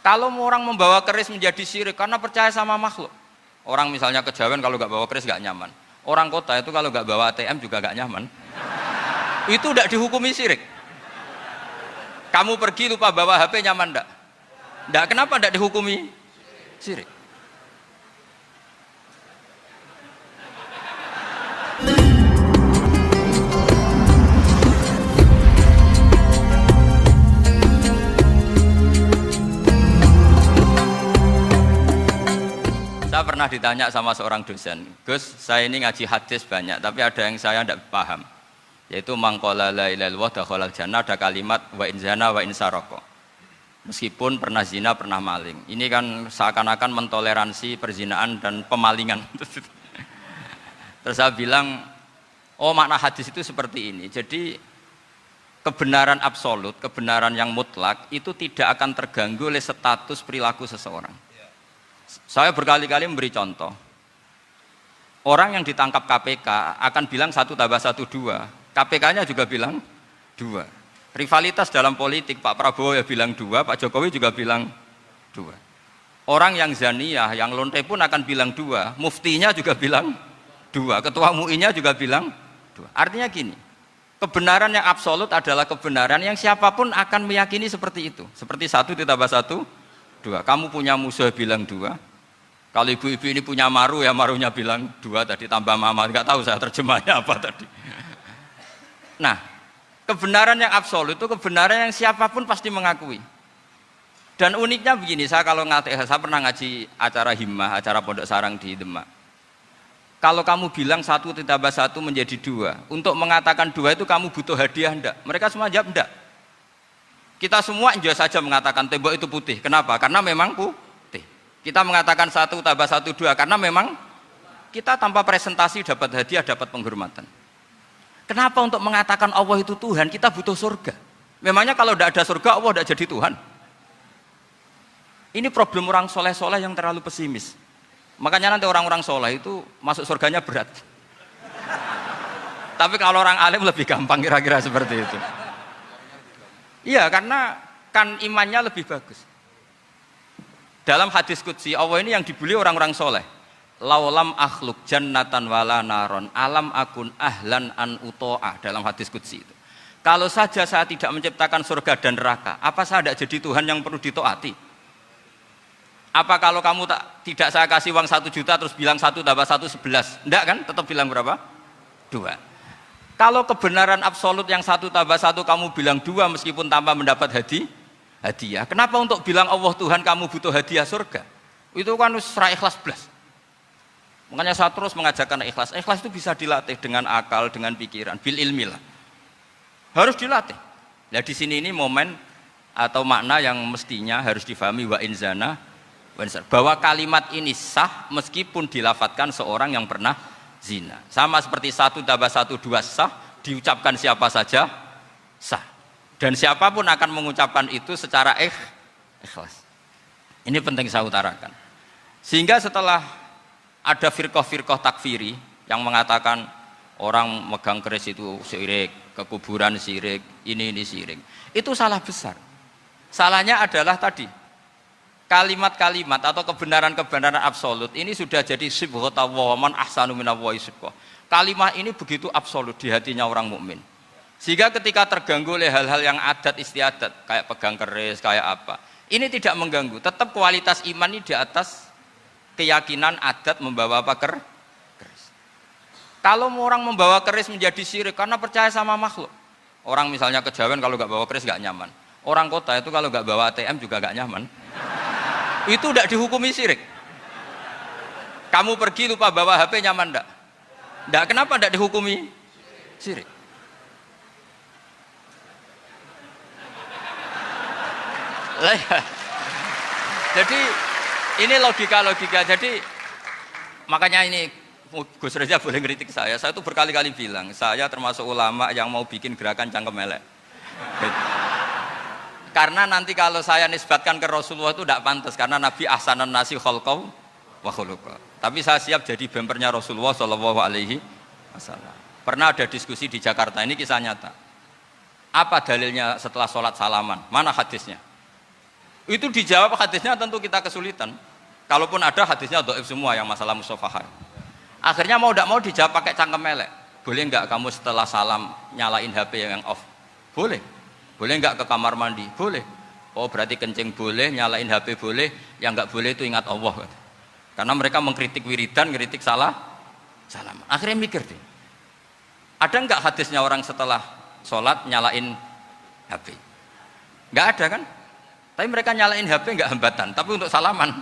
Kalau orang membawa keris menjadi syirik karena percaya sama makhluk. Orang misalnya kejawen kalau nggak bawa keris nggak nyaman. Orang kota itu kalau nggak bawa ATM juga nggak nyaman. Itu tidak dihukumi syirik. Kamu pergi lupa bawa HP nyaman enggak? Enggak, kenapa enggak dihukumi syirik? Saya pernah ditanya sama seorang dosen, Gus, saya ini ngaji hadis banyak, tapi ada yang saya tidak paham, yaitu mangkola la ilaha illallah dakhalal jannah, ada kalimat wa in zana wa in saroko. Meskipun pernah zina, pernah maling. Ini kan seakan-akan mentoleransi perzinaan dan pemalingan. Terus saya bilang, oh makna hadis itu seperti ini. Jadi kebenaran absolut, kebenaran yang mutlak itu tidak akan terganggu oleh status perilaku seseorang. Saya berkali-kali memberi contoh. Orang yang ditangkap KPK akan bilang 1 tambah 1 2. KPK-nya juga bilang 2. Rivalitas dalam politik, Pak Prabowo ya bilang 2, Pak Jokowi juga bilang 2. Orang yang zaniyah, yang lonte pun akan bilang 2. Muftinya juga bilang 2. Ketua MUI-nya juga bilang 2. Artinya gini, kebenaran yang absolut adalah kebenaran yang siapapun akan meyakini seperti itu. Seperti 1 ditambah 1 2. Kamu punya musuh bilang 2. Kalau ibu-ibu ini punya maru, ya marunya bilang 2 tadi tambah mama. Enggak tahu saya terjemahnya apa tadi. Nah, kebenaran yang absolut itu kebenaran yang siapapun pasti mengakui. Dan uniknya begini, saya pernah ngaji acara himmah, acara pondok sarang di Demak. Kalau kamu bilang 1 ditambah 1 menjadi 2, untuk mengatakan 2 itu kamu butuh hadiah enggak? Mereka semua jawab enggak. Kita semua enjoy saja mengatakan tembok itu putih. Kenapa? Karena memang putih. Kita mengatakan 1 tambah 1 2 karena memang kita tanpa presentasi dapat hadiah, dapat penghormatan. Kenapa untuk mengatakan Allah itu Tuhan kita butuh surga? Memangnya kalau tidak ada surga Allah tidak jadi Tuhan? Ini problem orang soleh-soleh yang terlalu pesimis. Makanya nanti orang-orang soleh itu masuk surganya berat. Tapi kalau orang alim lebih gampang kira-kira seperti itu. Iya, karena kan imannya lebih bagus. Dalam hadis qudsi, Allah ini yang dibuli orang-orang soleh. Laulam akhluk jannatan wala naron alam akun ahlan an uto'ah, dalam hadis qudsi itu. Kalau saja saya tidak menciptakan surga dan neraka, apa saya tidak jadi Tuhan yang perlu ditaati? Apa kalau kamu tidak saya kasih uang 1 juta terus bilang 1 tambah 1 11? Enggak kan? Tetap bilang berapa? 2. Kalau kebenaran absolut yang 1 tambah 1 kamu bilang 2 meskipun tanpa mendapat hadiah. Kenapa untuk bilang Allah Tuhan kamu butuh hadiah surga? Itu kan serah ikhlas belas. Makanya saya terus mengajarkan ikhlas. Ikhlas itu bisa dilatih dengan akal, dengan pikiran, bil ilmi lah. Harus dilatih. Nah di sini ini momen atau makna yang mestinya harus difahami wa in zana bahwa kalimat ini sah meskipun dilafatkan seorang yang pernah zina. Sama seperti 1 tambah 1 2 sah, diucapkan siapa saja sah. Dan siapapun akan mengucapkan itu secara ikhlas. Ini penting saya utarakan. Sehingga setelah ada firqah-firqah takfiri yang mengatakan orang megang keris itu syirik, ke kuburan syirik, ini syirik. Itu salah besar. Salahnya adalah tadi kalimat-kalimat atau kebenaran-kebenaran absolut ini sudah jadi sibghata wa man ahsanu minallahi sibghah. Kalimat ini begitu absolut di hatinya orang mukmin. Sehingga ketika terganggu oleh hal-hal yang adat istiadat kayak pegang keris, kayak apa, ini tidak mengganggu. Tetap kualitas iman ini di atas keyakinan adat membawa apa keris. Kalau orang membawa keris menjadi syirik karena percaya sama makhluk. Orang misalnya kejawen kalau nggak bawa keris nggak nyaman. Orang kota itu kalau nggak bawa ATM juga nggak nyaman. Itu tidak dihukumi syirik. Kamu pergi lupa bawa HP nyaman enggak? Enggak, kenapa tidak dihukumi syirik? Jadi ini logika. Jadi makanya ini Gus Reza boleh ngeritik saya tuh berkali-kali bilang saya termasuk ulama yang mau bikin gerakan cangkem elek. Karena nanti kalau saya nisbatkan ke Rasulullah itu tidak pantas, karena Nabi ahsanan nasi khalqahu wa khuluqa. Tapi saya siap jadi bempernya Rasulullah Shallallahu Alaihi Wasallam. Pernah ada diskusi di Jakarta, ini kisah nyata. Apa dalilnya setelah sholat salaman? Mana hadisnya? Itu dijawab hadisnya tentu kita kesulitan. Kalaupun ada hadisnya dhaif semua yang masalah musafahah. Akhirnya mau tidak mau dijawab pakai cangkem melek. Boleh enggak kamu setelah salam nyalain HP yang off? Boleh. Boleh enggak ke kamar mandi? Boleh. Oh berarti kencing boleh, nyalain HP boleh, yang enggak boleh itu ingat Allah. Karena mereka mengkritik wiridan, ngeritik salam. Akhirnya mikir deh. Ada enggak hadisnya orang setelah sholat nyalain HP? Enggak ada kan? Tapi mereka nyalain HP enggak hambatan, tapi untuk salaman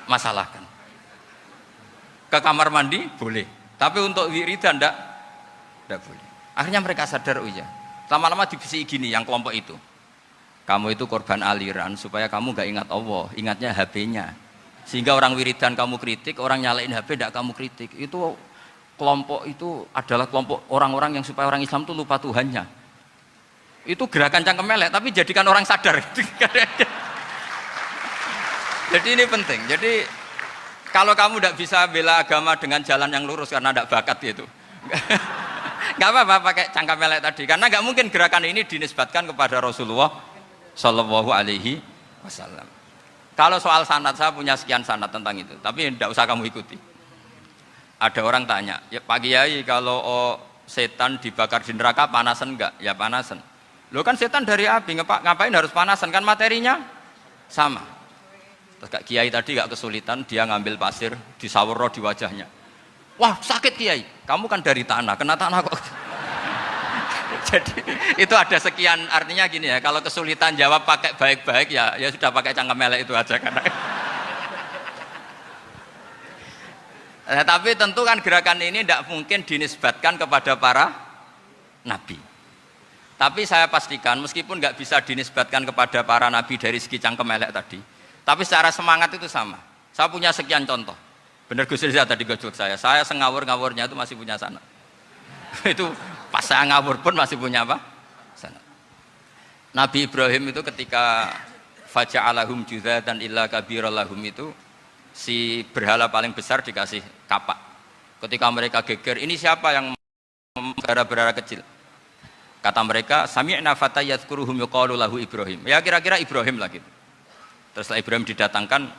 masalah kan. Ke kamar mandi boleh, tapi untuk wiridan enggak boleh. Akhirnya mereka sadar, oh iya. Lama-lama dibisiki gini yang kelompok itu. Kamu itu korban aliran supaya kamu enggak ingat Allah, ingatnya HP-nya. Sehingga orang wiridan kamu kritik, orang nyalain HP enggak kamu kritik. Itu kelompok itu adalah kelompok orang-orang yang supaya orang Islam itu lupa Tuhannya. Itu gerakan cangkem melek, tapi jadikan orang sadar. Jadi ini penting. Jadi kalau kamu tidak bisa bela agama dengan jalan yang lurus karena tidak bakat gitu, nggak apa-apa pakai cangkem melek tadi. Karena nggak mungkin gerakan ini dinisbatkan kepada Rasulullah Shallallahu Alaihi Wasallam. Kalau soal sanad, saya punya sekian sanad tentang itu, tapi tidak usah kamu ikuti. Ada orang tanya, ya Pak Kiai kalau setan dibakar di neraka panasan enggak? Ya panasan. Lo kan setan dari api, ngapain harus panasan? Kan materinya sama. Terus Kak Kiai tadi gak kesulitan, dia ngambil pasir, disawero di wajahnya. Wah sakit Kiai, kamu kan dari tanah, kena tanah kok. Jadi itu ada sekian, artinya gini ya, kalau kesulitan jawab pakai baik-baik ya sudah pakai cangkem melek itu aja karena. Tapi tentu kan gerakan ini tidak mungkin dinisbatkan kepada para nabi. Tapi saya pastikan meskipun nggak bisa dinisbatkan kepada para nabi dari segi cangkem melek tadi, tapi secara semangat itu sama. Saya punya sekian contoh. Benar Gus Riza tadi gojok saya sengawur-ngawurnya itu masih punya sanad. Itu pas saya ngawur pun masih punya apa? Sanad. Nabi Ibrahim itu ketika faja'alahum juzatan illa kabirallahum itu si berhala paling besar dikasih kapak. Ketika mereka geger, ini siapa yang berhala-berhala kecil? Kata mereka, sami'na fata yadhkuruhum yuqalu lahu Ibrahim. Ya kira-kira Ibrahim lah gitu. Terus setelah Ibrahim didatangkan,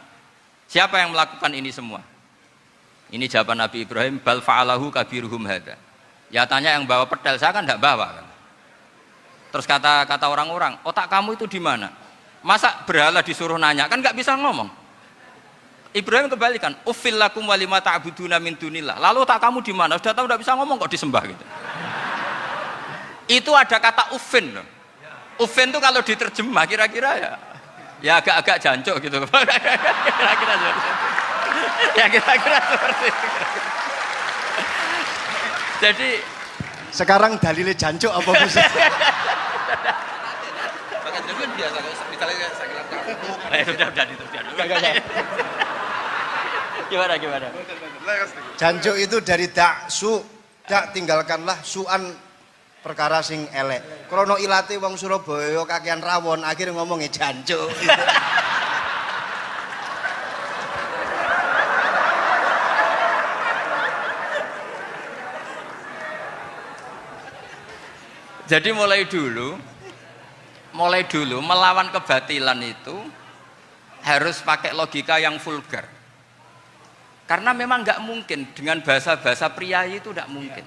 siapa yang melakukan ini semua? Ini jawaban Nabi Ibrahim, bal fa'alahu kabiruhum hadza. Ya tanya yang bawa pedal, saya kan tidak bawa kan. Terus kata orang-orang, otak kamu itu di mana? Masa berhala disuruh nanya, kan nggak bisa ngomong. Ibrahim kebalikan, uffil lakum walima ta'buduna min dunillah. Lalu otak kamu di mana? Sudah tahu tidak bisa ngomong kok disembah gitu. Itu ada kata ufin loh. Ufin itu kalau diterjemah kira-kira ya agak-agak jancuk gitu. Kira-kira seperti itu. Ya kira-kira seperti itu. Jadi sekarang dalilnya jancuk apa Gus? Bahkan jangan biasa kalau misalnya saya bilang sudah gimana? Jancuk itu dari daksu, dak tinggalkanlah suan perkara sing elek. Krono ilate wong Surabaya kakean rawon, akhirnya ngomongnya jancuk. Jadi mulai dulu melawan kebatilan itu harus pakai logika yang vulgar. Karena memang nggak mungkin dengan bahasa-bahasa priayi itu nggak mungkin.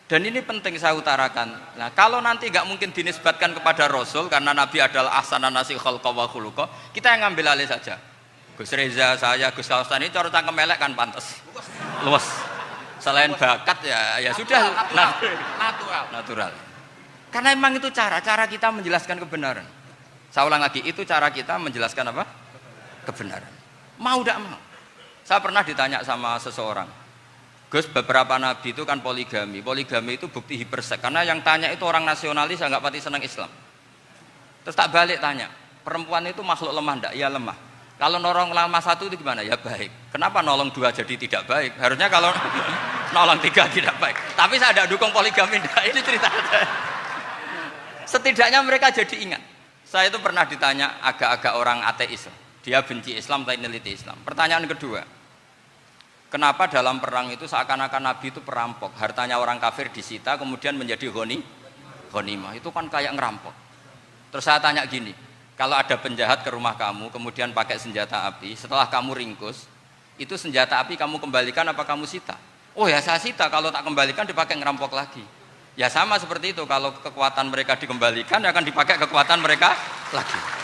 Dan ini penting saya utarakan. Nah, kalau nanti nggak mungkin dinisbatkan kepada Rasul karena Nabi adalah ahsanan nasi khalqa wa khuluqa, kita yang ngambil alih saja. Gus Reza, saya, Gus Kaustan ini cara cangkem melek kan pantas. Luas. Selain bakat ya sudah natural. Karena memang itu cara kita menjelaskan kebenaran. Saya ulang lagi, itu cara kita menjelaskan apa? Kebenaran. Mau tidak mau. Saya pernah ditanya sama seseorang, Gus, beberapa nabi itu kan poligami. Poligami itu bukti hiperseks. Karena yang tanya itu orang nasionalis yang nggak pati senang Islam. Terus tak balik tanya, perempuan itu makhluk lemah enggak? Ya lemah. Kalau nolong lama satu itu gimana? Ya baik. Kenapa nolong dua jadi tidak baik? Harusnya kalau nolong tiga tidak baik. Tapi saya tidak dukung poligami. Ini cerita. Setidaknya mereka jadi ingat. Saya itu pernah ditanya agak-agak orang ateis. Dia benci Islam tapi neliti Islam. Pertanyaan kedua, kenapa dalam perang itu seakan-akan Nabi itu perampok, hartanya orang kafir disita kemudian menjadi ghanimah, itu kan kayak ngerampok. Terus saya tanya gini, Kalau ada penjahat ke rumah kamu, kemudian pakai senjata api, setelah kamu ringkus, itu senjata api kamu kembalikan apa kamu sita? Oh ya saya sita, kalau tak kembalikan dipakai ngerampok lagi. Ya sama seperti itu, kalau kekuatan mereka dikembalikan akan dipakai kekuatan mereka lagi.